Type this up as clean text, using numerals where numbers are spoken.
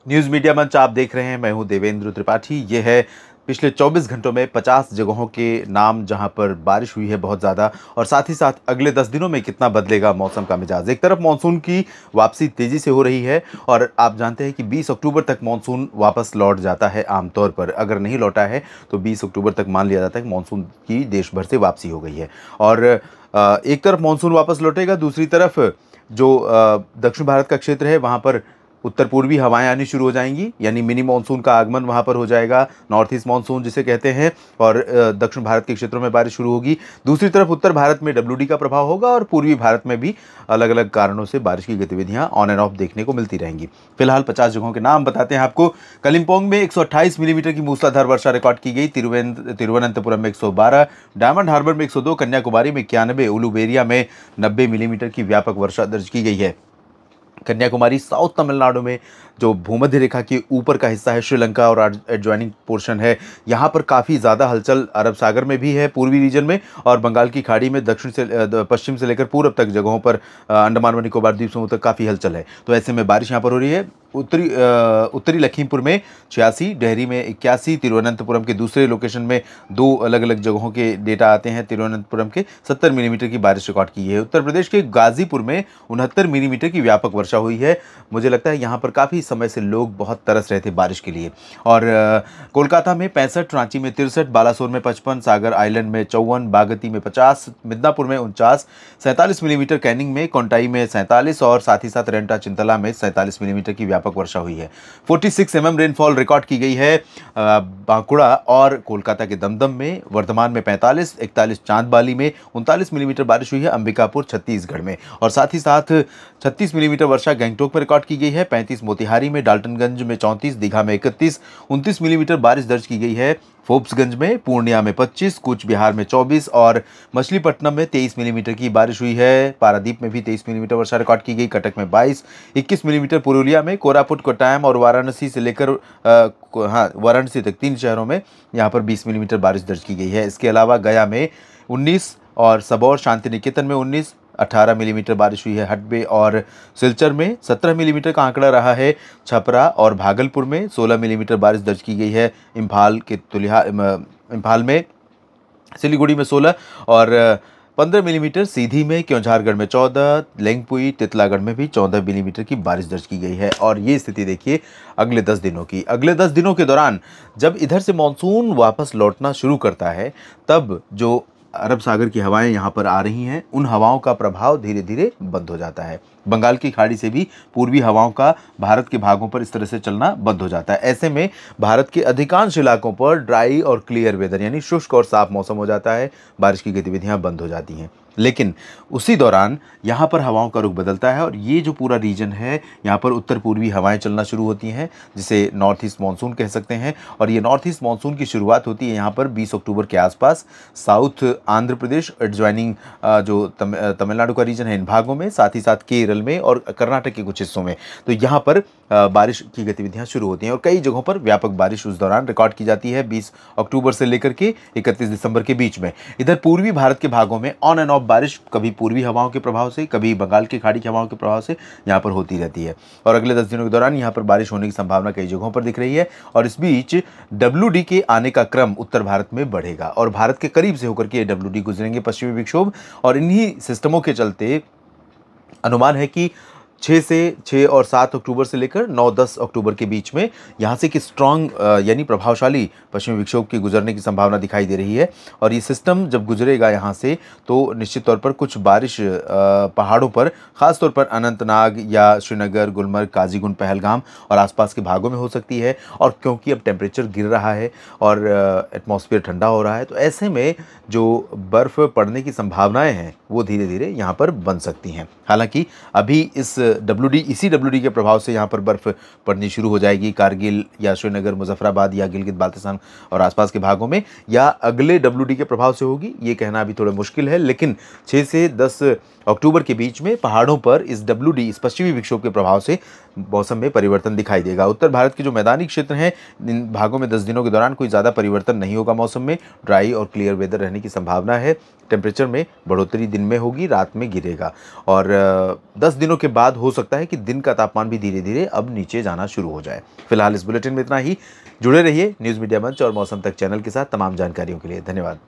News media मंच आप देख रहे हैं। मैं हूं देवेंद्र त्रिपाठी। ये है पिछले 24 घंटों में 50 जगहों के नाम जहां पर बारिश हुई है बहुत ज़्यादा, और साथ ही साथ अगले 10 दिनों में कितना बदलेगा मौसम का मिजाज। एक तरफ मानसून की वापसी तेज़ी से हो रही है और आप जानते हैं कि 20 अक्टूबर तक मानसून वापस लौट जाता है। आमतौर पर अगर नहीं लौटा है तो 20 अक्टूबर तक मान लिया जाता है कि मानसून की देश भर से वापसी हो गई है। और एक तरफ मानसून वापस लौटेगा, दूसरी तरफ जो दक्षिण भारत का क्षेत्र है वहाँ पर उत्तर पूर्वी हवाएं आनी शुरू हो जाएंगी, यानी मिनी मानसून का आगमन वहां पर हो जाएगा, नॉर्थ ईस्ट मानसून जिसे कहते हैं। और दक्षिण भारत के क्षेत्रों में बारिश शुरू होगी। दूसरी तरफ उत्तर भारत में डब्ल्यूडी का प्रभाव होगा और पूर्वी भारत में भी अलग अलग कारणों से बारिश की गतिविधियां ऑन एंड ऑफ देखने को मिलती रहेंगी। फिलहाल 50 जगहों के नाम बताते हैं आपको। कलिम्पोंग में 128 मिलीमीटर की मूसलाधार वर्षा रिकॉर्ड की गई। तिरुवनंतपुरम में 112, डायमंड हार्बर में 102, कन्याकुमारी में 91, उलुबेरिया में 90 मिलीमीटर की व्यापक वर्षा दर्ज की गई है। कन्याकुमारी साउथ तमिलनाडु में जो भूमध्य रेखा के ऊपर का हिस्सा है, श्रीलंका और एडजॉइनिंग पोर्शन है, यहाँ पर काफ़ी ज़्यादा हलचल अरब सागर में भी है, पूर्वी रीजन में, और बंगाल की खाड़ी में दक्षिण से पश्चिम से लेकर पूर्व तक जगहों पर अंडमान व निकोबार द्वीप समूह तक काफ़ी हलचल है। तो ऐसे में बारिश यहाँ पर हो रही है। उत्तरी लखीमपुर में 86, डेहरी में 81, तिरुवनंतपुरम के दूसरे लोकेशन में 2 अलग अलग जगहों के डेटा आते हैं। तिरुवनंतपुरम के 70 मिलीमीटर की बारिश रिकॉर्ड की है। उत्तर प्रदेश के गाजीपुर में 69 मिलीमीटर की व्यापक वर्षा हुई है। मुझे लगता है यहाँ पर काफ़ी समय से लोग बहुत तरस रहे थे बारिश के लिए। और कोलकाता में 65, रांची में 63, बालासोर में 55, सागर आइलैंड में 54, बागती में 50, मिदनापुर में 49, 47 मिलीमीटर कैनिंग में, कोंटाई में 47 और साथ ही साथ रेंटा चिंतला में 47 मिलीमीटर की व्यापक वर्षा हुई है। 46 mm रेनफॉल रिकॉर्ड की गई है बांकुड़ा और कोलकाता के दमदम में। वर्धमान में 45, 41 चांदबाली में, 39 मिलीमीटर बारिश हुई है अंबिकापुर छत्तीसगढ़ में। और साथ ही साथ 36 मिलीमीटर वर्षा गंगटोक में रिकॉर्ड की गई है। 35 मोतिहारी में, डाल्टनगंज में 34, दीघा में 31, 29 मिलीमीटर बारिश दर्ज की गई है। फोर्ब्सगंज में, पूर्णिया में 25, कूच बिहार में 24 और मछलीपट्टनम में 23 मिलीमीटर की बारिश हुई है। पारादीप में भी 23 मिलीमीटर वर्षा रिकॉर्ड की गई। कटक में 22, 21 मिलीमीटर पुरुलिया में, कोरापुट, कोट्टायम और वाराणसी से लेकर वाराणसी तक 3 शहरों में यहाँ पर 20 मिलीमीटर बारिश दर्ज की गई है। इसके अलावा गया में 19 और सबौर शांति निकेतन में 19, 18 मिलीमीटर बारिश हुई है। हटबे और सिलचर में 17 मिलीमीटर का आंकड़ा रहा है। छपरा और भागलपुर में 16 मिलीमीटर बारिश दर्ज की गई है। इम्फाल में, सिलीगुड़ी में 16 और 15 मिलीमीटर सीधी में, क्योंझारगढ़ में 14, लेंगपुई, तितलागढ़ में भी 14 मिलीमीटर की बारिश दर्ज की गई है। और ये स्थिति देखिए अगले 10 दिनों की। अगले 10 दिनों के दौरान जब इधर से मानसून वापस लौटना शुरू करता है, तब जो अरब सागर की हवाएं यहाँ पर आ रही हैं, उन हवाओं का प्रभाव धीरे धीरे बंद हो जाता है। बंगाल की खाड़ी से भी पूर्वी हवाओं का भारत के भागों पर इस तरह से चलना बंद हो जाता है। ऐसे में भारत के अधिकांश इलाकों पर ड्राई और क्लियर वेदर यानी शुष्क और साफ मौसम हो जाता है। बारिश की गतिविधियां बंद हो जाती हैं। लेकिन उसी दौरान यहाँ पर हवाओं का रुख बदलता है और ये जो पूरा रीजन है, यहाँ पर उत्तर पूर्वी हवाएं चलना शुरू होती हैं, जिसे नॉर्थ ईस्ट मानसून कह सकते हैं। और ये नॉर्थ ईस्ट मानसून की शुरुआत होती है यहाँ पर 20 अक्टूबर के आसपास। साउथ आंध्र प्रदेश एडजॉइनिंग जो तमिलनाडु का रीजन है, इन भागों में, साथ ही साथ केरल में और कर्नाटक के कुछ हिस्सों में, तो यहाँ पर बारिश की गतिविधियां शुरू होती हैं और कई जगहों पर व्यापक बारिश उस दौरान रिकॉर्ड की जाती है 20 अक्टूबर से लेकर के 31 दिसंबर के बीच में। इधर पूर्वी भारत के भागों में ऑन एंड ऑफ बारिश कभी पूर्वी हवाओं के प्रभाव से, कभी बंगाल की खाड़ी की हवाओं के प्रभाव से यहाँ पर होती रहती है। और अगले 10 दिनों के दौरान यहाँ पर बारिश होने की संभावना कई जगहों पर दिख रही है। और इस बीच WD के आने का क्रम उत्तर भारत में बढ़ेगा और भारत के करीब से होकर के WD गुजरेंगे पश्चिमी विक्षोभ। और इन्हीं सिस्टमों के चलते अनुमान है कि 6 और 7 अक्टूबर से लेकर 9-10 अक्टूबर के बीच में यहाँ से कि स्ट्रॉन्ग यानी प्रभावशाली पश्चिमी विक्षोभ के गुजरने की संभावना दिखाई दे रही है। और ये सिस्टम जब गुजरेगा यहाँ से, तो निश्चित तौर पर कुछ बारिश पहाड़ों पर, ख़ास तौर पर अनंतनाग या श्रीनगर, गुलमर्ग, काजीगुंड, पहलगाम और आसपास के भागों में हो सकती है। और क्योंकि अब टेम्परेचर गिर रहा है और एटमॉस्फेयर ठंडा हो रहा है, तो ऐसे में जो बर्फ़ पड़ने की संभावनाएँ हैं वो धीरे धीरे यहाँ पर बन सकती हैं। हालांकि अभी इसी WD के प्रभाव से यहाँ पर बर्फ़ पड़नी शुरू हो जाएगी कारगिल या श्रीनगर, मुजफ्फराबाद या गिलगित बाल्टिस्तान और आसपास के भागों में, या अगले WD के प्रभाव से होगी, ये कहना अभी थोड़ा मुश्किल है। लेकिन 6 से 10 अक्टूबर के बीच में पहाड़ों पर इस WD, इस पश्चिमी विक्षोभ के प्रभाव से मौसम में परिवर्तन दिखाई देगा। उत्तर भारत के जो मैदानी क्षेत्र हैं, इन भागों में 10 दिनों के दौरान कोई ज़्यादा परिवर्तन नहीं होगा मौसम में। ड्राई और क्लियर वेदर रहने की संभावना है। टेम्परेचर में बढ़ोतरी दिन में होगी, रात में गिरेगा और 10 दिनों के बाद हो सकता है कि दिन का तापमान भी धीरे-धीरे अब नीचे जाना शुरू हो जाए। फिलहाल इस बुलेटिन में इतना ही। जुड़े रहिए न्यूज़ मीडिया मंच और मौसम तक चैनल के साथ तमाम जानकारियों के लिए। धन्यवाद।